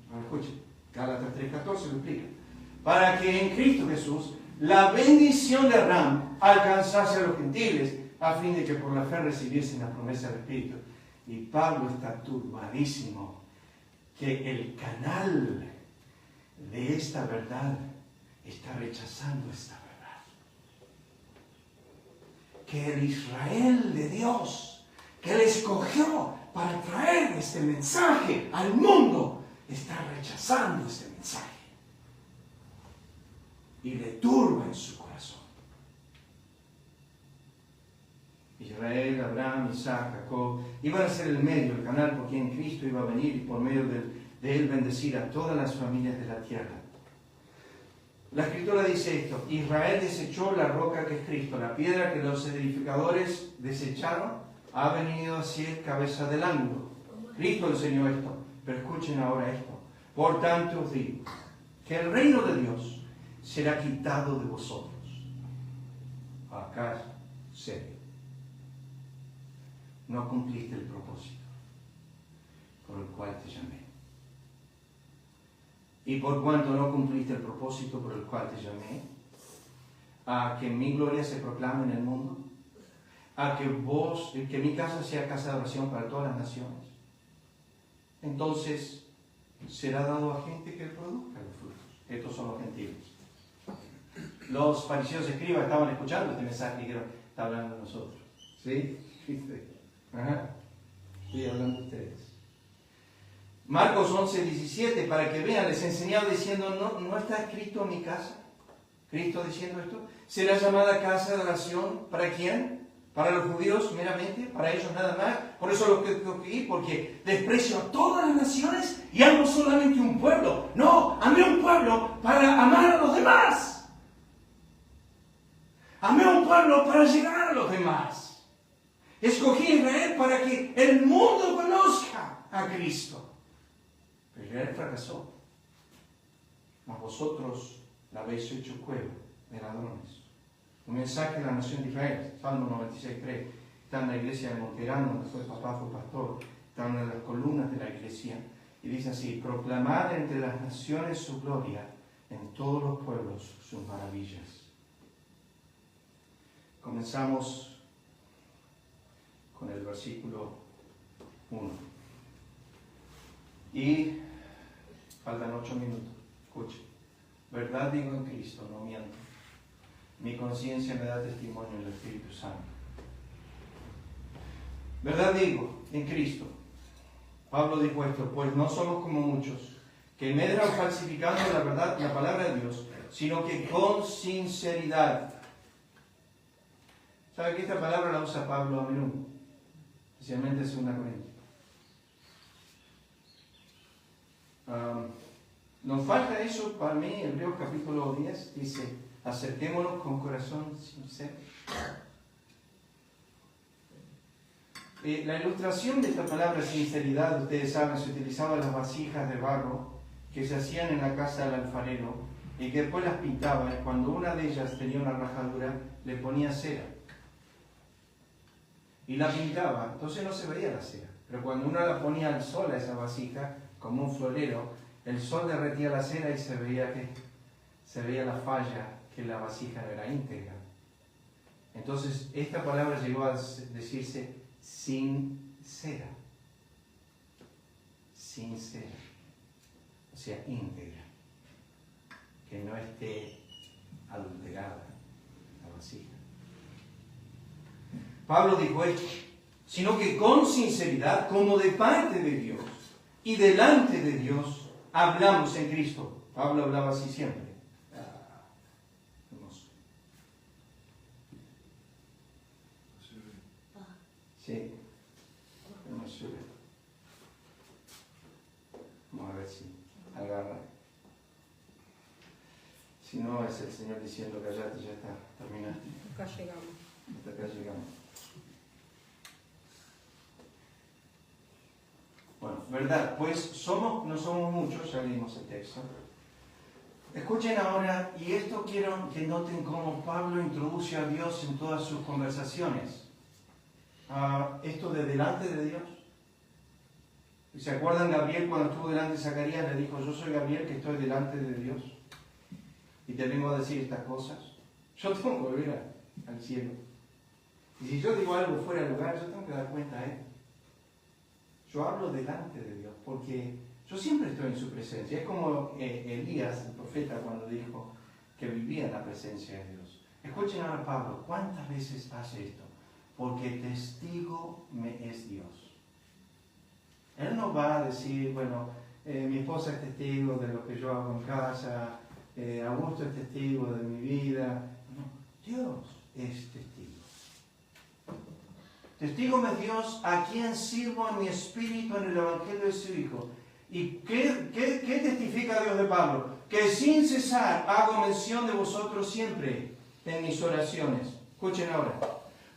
Ahora escuchen, Gálatas 3:14 lo explica. Para que en Cristo Jesús la bendición de Abraham alcanzase a los gentiles, a fin de que por la fe recibiesen la promesa del Espíritu. Y Pablo está turbadísimo que el canal de esta verdad está rechazando esta verdad. Que el Israel de Dios, que Él escogió para traer este mensaje al mundo, está rechazando este mensaje. Y le turba en su corazón. Israel, Abraham, Isaac, Jacob iban a ser el medio, el canal por quien Cristo iba a venir y por medio de él bendecir a todas las familias de la tierra. La Escritura dice esto: Israel desechó la roca que es Cristo, la piedra que los edificadores desecharon, ha venido a ser cabeza del ángulo. Cristo enseñó esto, pero escuchen ahora esto. Por tanto os digo que el reino de Dios será quitado de vosotros. Acá, serio. No cumpliste el propósito por el cual te llamé. Y por cuanto no cumpliste el propósito por el cual te llamé, a que mi gloria se proclame en el mundo, a que mi casa sea casa de oración para todas las naciones, entonces será dado a gente que produzca los frutos. Estos son los gentiles. Los fariseos escribas estaban escuchando este mensaje y dijeron, está hablando de nosotros. ¿Sí? Ajá. Estoy hablando de ustedes. Marcos 11:17, para que vean, les he enseñado diciendo, no está escrito mi casa. Cristo diciendo esto. Será llamada casa de oración. ¿Para quién? Para los judíos meramente, para ellos nada más. Por eso lo que escogí, porque desprecio a todas las naciones y amo solamente un pueblo. No, amé un pueblo para amar a los demás. Amé a un pueblo para llegar a los demás. Escogí a Israel para que el mundo conozca a Cristo. Pero Israel fracasó. Mas vosotros la habéis hecho cueva de ladrones. Un mensaje de la nación de Israel, Salmo 96:3. Está en la iglesia de Monterano, donde fue papá, fue pastor. Está en las columnas de la iglesia. Y dice así: proclamad entre las naciones su gloria, en todos los pueblos sus maravillas. Comenzamos con el versículo 1. Y faltan 8 minutos. Escuchen. Verdad digo en Cristo, no miento. Mi conciencia me da testimonio en el Espíritu Santo. Verdad digo en Cristo. Pablo dijo esto: pues no somos como muchos que medran falsificando la verdad, la palabra de Dios, sino que con sinceridad. ¿Sabe que esta palabra la usa Pablo a menudo? Especialmente en 2 Corintios. Nos falta eso para mí. Hebreos capítulo 10 dice: acerquémonos con corazón sincero. La ilustración de esta palabra sinceridad, ustedes saben, se utilizaban las vasijas de barro que se hacían en la casa del alfarero y que después las pintaba. Cuando una de ellas tenía una rajadura, le ponía cera y la pintaba, entonces no se veía la cera. Pero cuando uno la ponía al sol a esa vasija, como un florero, el sol derretía la cera y se veía la falla, que la vasija no era íntegra. Entonces esta palabra llegó a decirse sincera, o sea, íntegra, que no esté adulterada la vasija. Pablo dijo esto, sino que con sinceridad, como de parte de Dios y delante de Dios, hablamos en Cristo. Pablo hablaba así siempre. Hermoso. Sí. Hermosura. Vamos a ver si agarra. Si no, es el Señor diciendo, callate, ya está, terminaste. Acá llegamos. Hasta acá llegamos. Bueno, verdad, pues no somos muchos, ya leímos el texto. Escuchen ahora, y esto quiero que noten cómo Pablo introduce a Dios en todas sus conversaciones. Esto de delante de Dios. ¿Se acuerdan Gabriel cuando estuvo delante de Zacarías? Le dijo, yo soy Gabriel que estoy delante de Dios. Y te vengo a decir estas cosas. Yo tengo que volver al cielo. Y si yo digo algo fuera de lugar, yo tengo que dar cuenta a Él. Yo hablo delante de Dios, porque yo siempre estoy en su presencia. Es como Elías, el profeta, cuando dijo que vivía en la presencia de Dios. Escuchen ahora a Pablo, ¿cuántas veces hace esto? Porque testigo me es Dios. Él no va a decir, bueno, mi esposa es testigo de lo que yo hago en casa, Augusto es testigo de mi vida. No, Dios es testigo. Testigo me Dios a quien sirvo en mi espíritu en el Evangelio de su Hijo. ¿Y qué testifica Dios de Pablo? Que sin cesar hago mención de vosotros siempre en mis oraciones. Escuchen ahora.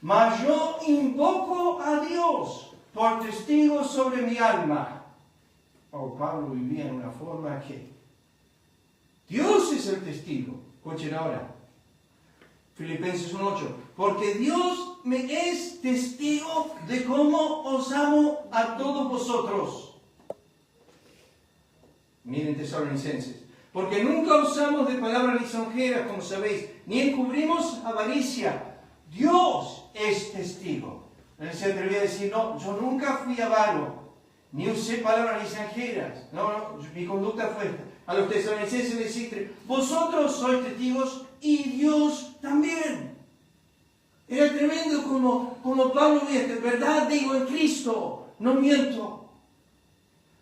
Mas yo invoco a Dios por testigo sobre mi alma. Pablo vivía en una forma que Dios es el testigo. Escuchen ahora. Filipenses 1:8. Porque Dios me es testigo de cómo os amo a todos vosotros. Miren, Tesalonicenses. Porque nunca usamos de palabras lisonjeras, como sabéis, ni encubrimos avaricia. Dios es testigo. Él se atrevía a decir, no, yo nunca fui avaro, ni usé palabras lisonjeras. No, mi conducta fue esta. A los tesalonicenses les dice, vosotros sois testigos y Dios también. Era tremendo como Pablo dice, verdad digo en Cristo, no miento.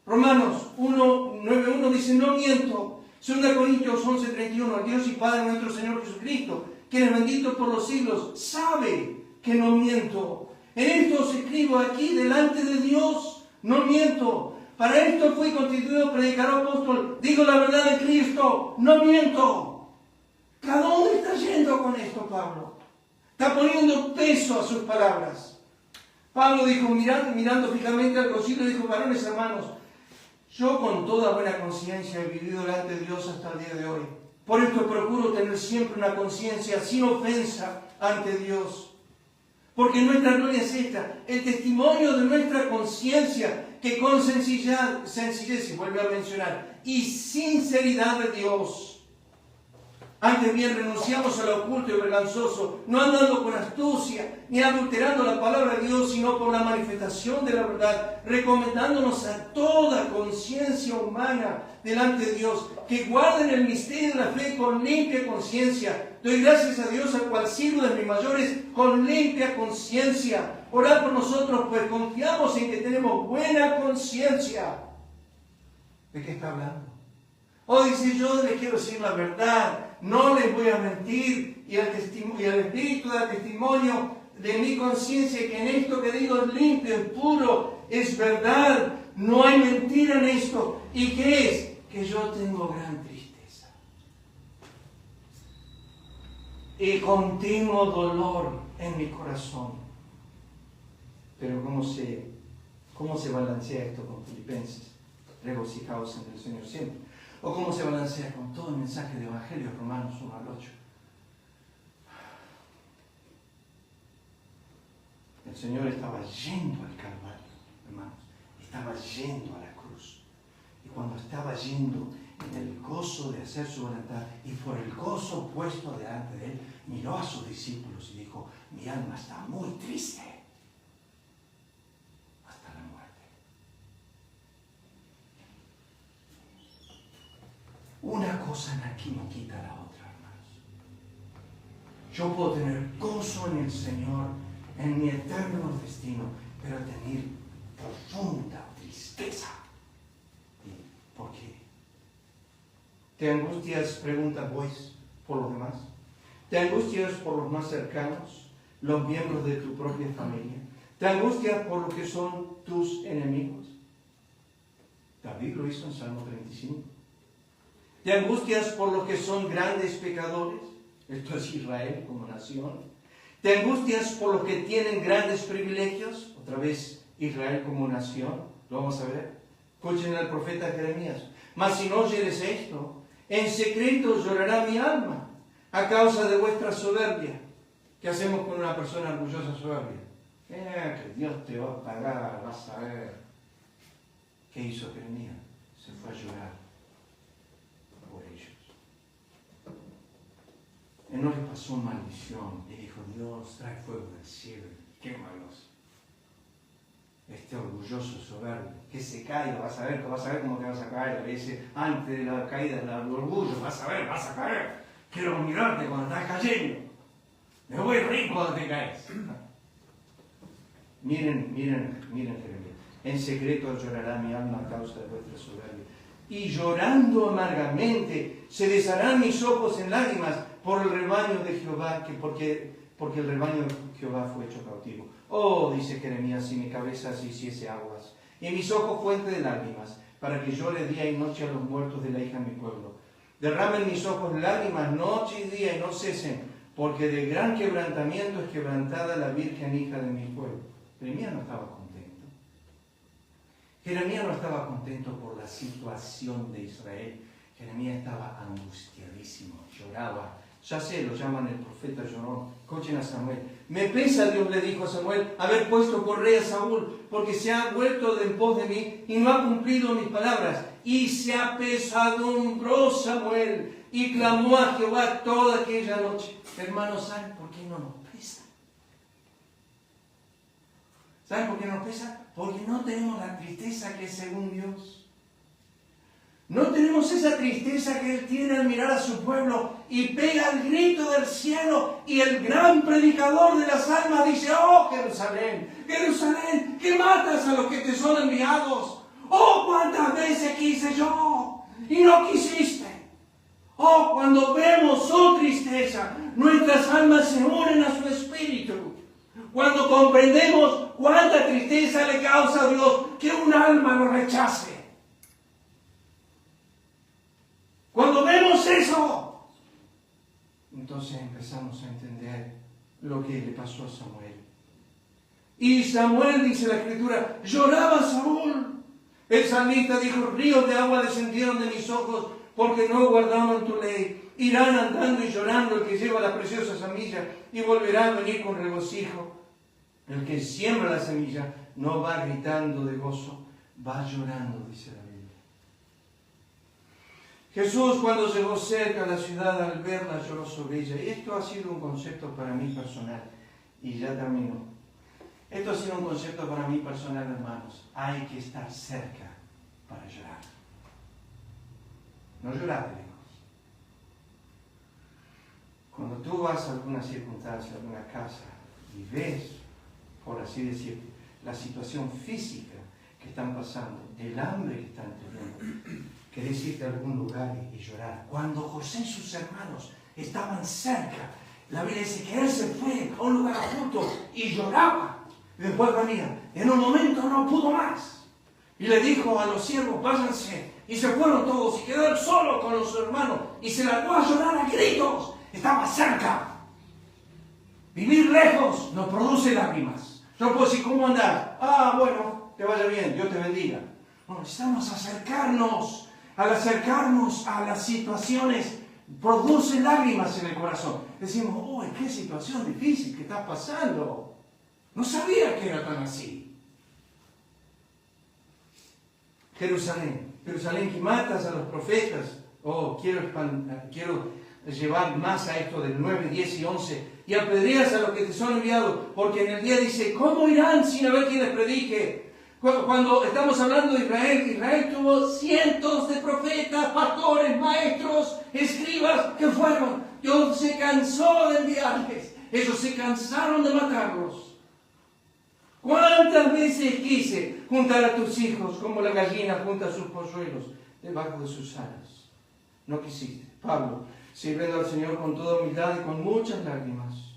Romanos 1:9:1 dice, no miento. 2 Corintios 11:31, el Dios y Padre nuestro Señor Jesucristo, quien es bendito por los siglos, sabe que no miento. En esto os escribo aquí delante de Dios, no miento. Para esto fui constituido predicador apóstol, digo la verdad de Cristo, no miento. ¿A dónde está yendo con esto Pablo? Está poniendo peso a sus palabras. Pablo dijo, mirando fijamente al concilio, dijo, varones hermanos, yo con toda buena conciencia he vivido delante de Dios hasta el día de hoy. Por esto procuro tener siempre una conciencia sin ofensa ante Dios. Porque nuestra gloria es esta, el testimonio de nuestra conciencia, que con sencillez, y vuelve a mencionar, y sinceridad de Dios. Antes bien renunciamos a lo oculto y vergonzoso, no andando con astucia, ni adulterando la palabra de Dios, sino por la manifestación de la verdad, recomendándonos a toda conciencia humana delante de Dios, que guarden el misterio de la fe con limpia conciencia. Doy gracias a Dios al cual sirvo de mis mayores con limpia conciencia. Orad por nosotros, pues confiamos en que tenemos buena conciencia. ¿De qué está hablando? Dice, yo les quiero decir la verdad, no les voy a mentir, y el Espíritu da testimonio de mi conciencia que en esto que digo es limpio, es puro, es verdad, no hay mentira en esto. ¿Y qué es? Que yo tengo gran tristeza y continuo dolor en mi corazón. Pero ¿cómo se balancea esto con Filipenses? Regocijaos en el Señor siempre. ¿O cómo se balancea con todo el mensaje de Evangelio, Romanos 1:8? El Señor estaba yendo al Calvario, hermanos. Estaba yendo a la cruz. Y cuando estaba yendo en el gozo de hacer su voluntad y por el gozo puesto delante de Él, miró a sus discípulos y dijo, mi alma está muy triste hasta la muerte. Una cosa aquí no quita la otra, hermanos. Yo puedo tener gozo en el Señor, en mi eterno destino, pero tener profunda tristeza. ¿Por qué? ¿Te angustias, pregunta pues, por los demás? ¿Te angustias por los más cercanos, los miembros de tu propia familia? ¿Te angustias por los que son tus enemigos? David lo hizo en Salmo 35. ¿Te angustias por los que son grandes pecadores? Esto es Israel como nación. ¿Te angustias por los que tienen grandes privilegios? Otra vez Israel como nación. Lo vamos a ver. Escuchen al profeta Jeremías. Mas si no oyeres esto, en secreto llorará mi alma a causa de vuestra soberbia. ¿Qué hacemos con una persona orgullosa soberbia? Que Dios te va a pagar, vas a ver. ¿Qué hizo Jeremías? Se fue a llorar por ellos. Él no le pasó maldición. Le dijo, Dios, trae fuego del cielo, quémalos. Este orgulloso soberbio, que se caiga, vas a ver cómo te vas a caer. Le dice, antes de la caída del orgullo, vas a caer. Quiero mirarte cuando estás cayendo. Me voy a reír cuando te caes. Miren, Jeremías. En secreto llorará mi alma a causa de vuestra soberbia. Y llorando amargamente se desharán mis ojos en lágrimas por el rebaño de Jehová, porque el rebaño de Jehová fue hecho cautivo. Oh, dice Jeremías, si mi cabeza se hiciese aguas, y mis ojos fuente de lágrimas, para que llore día y noche a los muertos de la hija de mi pueblo. Derramen mis ojos lágrimas noche y día y no cesen, porque de gran quebrantamiento es quebrantada la virgen hija de mi pueblo. Jeremías no estaba contento. Jeremías no estaba contento por la situación de Israel. Jeremías estaba angustiadísimo, lloraba. Ya sé, lo llaman el profeta llorón. Escuchen a Samuel. Me pesa, Dios le dijo a Samuel, haber puesto por rey a Saúl, porque se ha vuelto de en pos de mí y no ha cumplido mis palabras. Y se apesadumbró Samuel y clamó a Jehová toda aquella noche. Hermanos, ¿saben por qué no nos pesa? ¿Saben por qué no nos pesa? Porque no tenemos la tristeza que es según Dios. No tenemos esa tristeza que Él tiene al mirar a su pueblo y pega el grito del cielo y el gran predicador de las almas dice, oh Jerusalén, Jerusalén, que matas a los que te son enviados. Oh, cuántas veces quise yo y no quisiste. Oh, cuando vemos su tristeza, nuestras almas se unen a su espíritu. Cuando comprendemos cuánta tristeza le causa a Dios que un alma lo rechace. Cuando vemos eso, entonces empezamos a entender lo que le pasó a Samuel. Y Samuel, dice la Escritura, lloraba Saúl. El salmista dijo, ríos de agua descendieron de mis ojos porque no guardaron tu ley. Irán andando y llorando el que lleva la preciosa semilla y volverá a venir con regocijo. El que siembra la semilla no va gritando de gozo, va llorando, dice la Biblia. Jesús, cuando llegó cerca a la ciudad, al verla lloró sobre ella. Y esto ha sido un concepto para mí personal. Y ya termino. Esto ha sido un concepto para mí personal, hermanos. Hay que estar cerca para llorar. No llorar de lejos. Cuando tú vas a alguna circunstancia, a alguna casa, y ves, por así decir, la situación física que están pasando, el hambre que están teniendo, querés irte a algún lugar y llorar. Cuando José y sus hermanos estaban cerca, la Biblia dice que él se fue a un lugar junto y lloraba. Y después venía, en un momento no pudo más. Y le dijo a los siervos, váyanse. Y se fueron todos y quedaron solos con los hermanos. Y se largó a llorar a gritos. Estaba cerca. Vivir lejos nos produce lágrimas. Yo puedo decir, ¿cómo andás? Ah, bueno, te vaya bien, Dios te bendiga. No, necesitamos acercarnos. Al acercarnos a las situaciones, produce lágrimas en el corazón. Decimos, oh, qué situación difícil que está pasando. No sabía que era tan así. Jerusalén, Jerusalén que matas a los profetas. Oh, quiero llevar más a esto del 9, 10 y 11. Y apedreas a los que te son enviados, porque en el día dice, ¿cómo irán sin haber quien les predique? Cuando estamos hablando de Israel, Israel tuvo cientos de profetas, pastores, maestros, escribas que fueron. Dios se cansó de enviarles. Ellos se cansaron de matarlos. ¿Cuántas veces quise juntar a tus hijos como la gallina junta sus polluelos debajo de sus alas? no quisiste. Pablo, sirviendo al Señor con toda humildad y con muchas lágrimas.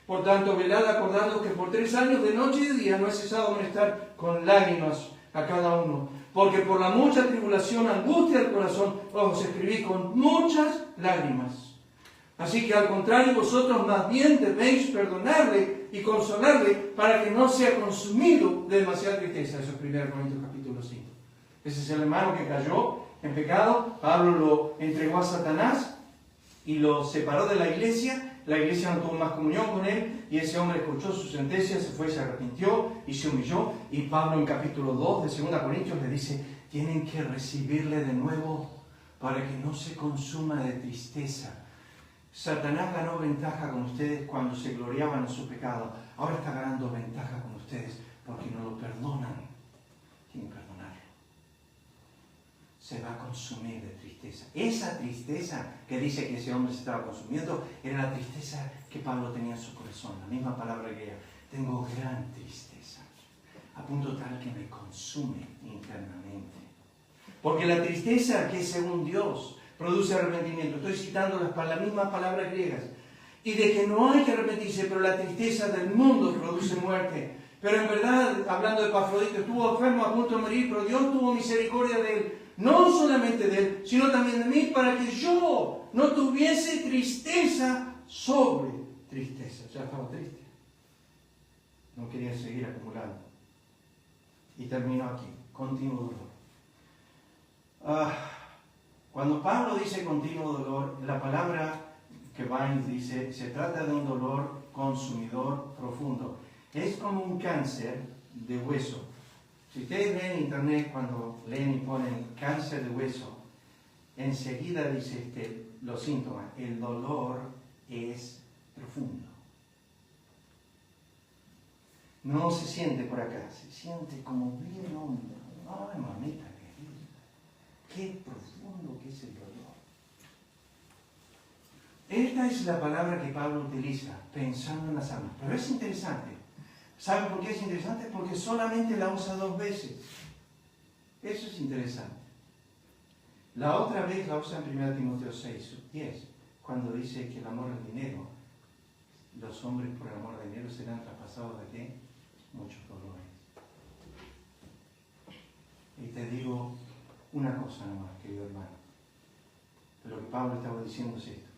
Por tanto, velad acordando que por 3 años de noche y de día no he cesado de amonestar con lágrimas a cada uno. Porque por la mucha tribulación, angustia del corazón, os escribí con muchas lágrimas. Así que al contrario, vosotros más bien debéis perdonarle y consolarle para que no sea consumido de demasiada tristeza. Eso es 1 Corintios capítulo 5. Ese es el hermano que cayó en pecado. Pablo lo entregó a Satanás y lo separó de la iglesia. La iglesia no tuvo más comunión con él y ese hombre escuchó su sentencia, se fue, se arrepintió y se humilló. Y Pablo en capítulo 2 de 2 Corintios le dice, tienen que recibirle de nuevo para que no se consuma de tristeza. Satanás ganó ventaja con ustedes cuando se gloriaban en su pecado. Ahora está ganando ventaja con ustedes porque no lo perdonan. Tienen que perdonarlo. Se va a consumir de tristeza. Esa tristeza que dice que ese hombre se estaba consumiendo era la tristeza que Pablo tenía en su corazón. La misma palabra griega. Tengo gran tristeza, a punto tal que me consume internamente. Porque la tristeza que es según Dios produce arrepentimiento. Estoy citando las mismas palabras griegas. Y de que no hay que arrepentirse, pero la tristeza del mundo produce muerte. Pero en verdad, hablando de Epafrodito, estuvo enfermo a punto de morir, pero Dios tuvo misericordia de él. No solamente de él, sino también de mí, para que yo no tuviese tristeza sobre tristeza. Ya estaba triste. No quería seguir acumulando. Y terminó aquí. Continuo dolor. Cuando Pablo dice continuo dolor, la palabra que Vines dice, se trata de un dolor consumidor profundo. Es como un cáncer de hueso. Si ustedes ven en internet, cuando leen y ponen cáncer de hueso, enseguida dice los síntomas. El dolor es profundo. No se siente por acá, se siente como bien hondo. Ay, mamita querida, qué profundo que es el dolor. Esta es la palabra que Pablo utiliza, pensando en las almas. Pero es interesante. ¿Saben por qué es interesante? Porque solamente la usa 2 veces. Eso es interesante. La otra vez la usa en 1 Timoteo 6:10, cuando dice que el amor al dinero, los hombres por el amor al dinero serán traspasados de qué? Muchos dolores. Y te digo una cosa nomás, querido hermano. Lo que Pablo estaba diciendo es esto.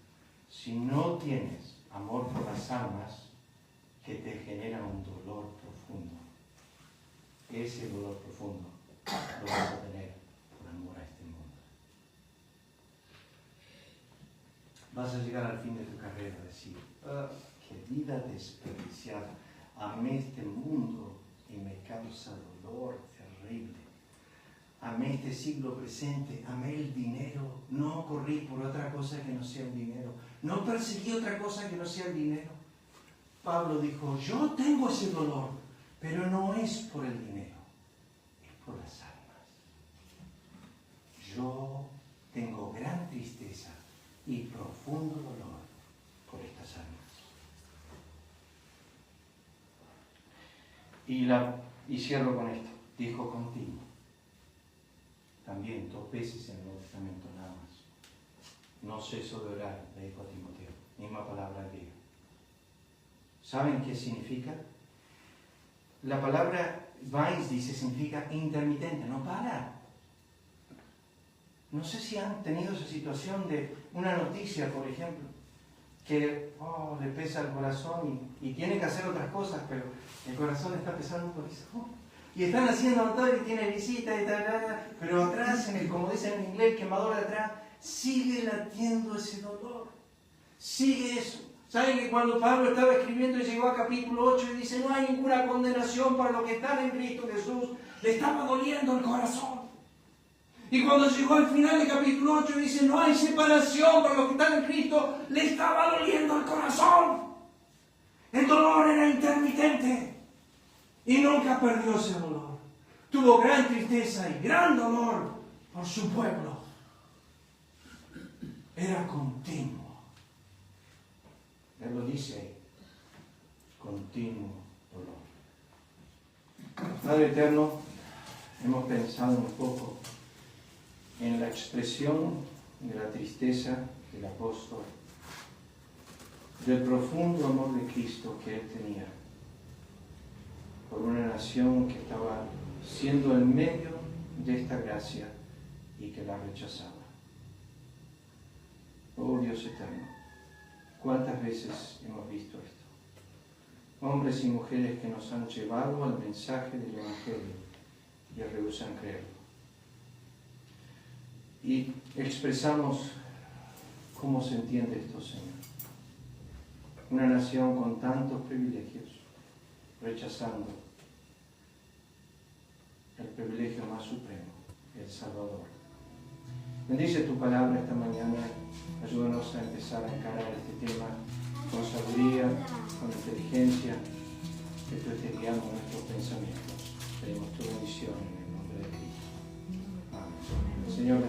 Si no tienes amor por las almas, que te genera un dolor profundo, ese dolor profundo lo vas a tener por amor a este mundo. Vas a llegar al fin de tu carrera a decir, qué vida desperdiciada, amé este mundo y me causa dolor terrible. Amé este siglo presente, amé el dinero, no corrí por otra cosa que no sea el dinero, no perseguí otra cosa que no sea el dinero. Pablo dijo, yo tengo ese dolor, pero no es por el dinero, es por las almas. Yo tengo gran tristeza y profundo dolor por estas almas. Y cierro con esto, dijo continuo. También 2 veces en el Nuevo Testamento nada más. No ceso de orar, le dijo a Timoteo, misma palabra griega. ¿Saben qué significa? La palabra Vines dice significa intermitente, no para. No sé si han tenido esa situación de una noticia, por ejemplo, que le pesa el corazón y tiene que hacer otras cosas, pero el corazón está pesando por eso. Y están haciendo todo y tiene visitas y tal, pero atrás, como dicen en inglés, el quemador de atrás, sigue latiendo ese dolor. Sigue eso. ¿Saben que cuando Pablo estaba escribiendo y llegó a capítulo 8 y dice no hay ninguna condenación para los que están en Cristo Jesús, le estaba doliendo el corazón? Y cuando llegó al final del capítulo 8 y dice no hay separación para los que están en Cristo, le estaba doliendo el corazón. El dolor era intermitente y nunca perdió ese dolor. Tuvo gran tristeza y gran dolor por su pueblo. Era continuo. Él lo dice ahí, continuo dolor. Padre eterno, hemos pensado un poco en la expresión de la tristeza del apóstol, del profundo amor de Cristo que él tenía por una nación que estaba siendo el medio de esta gracia y que la rechazaba. Oh Dios eterno, ¿cuántas veces hemos visto esto? Hombres y mujeres que nos han llevado al mensaje del Evangelio y rehúsan creerlo. Y expresamos cómo se entiende esto, Señor. Una nación con tantos privilegios, rechazando el privilegio más supremo, el Salvador. Bendice tu palabra esta mañana. Ayúdanos a empezar a encarar este tema con sabiduría, con inteligencia, que tú estés guiando nuestros pensamientos. Pedimos tu bendición en el nombre de Cristo. Amén. El Señor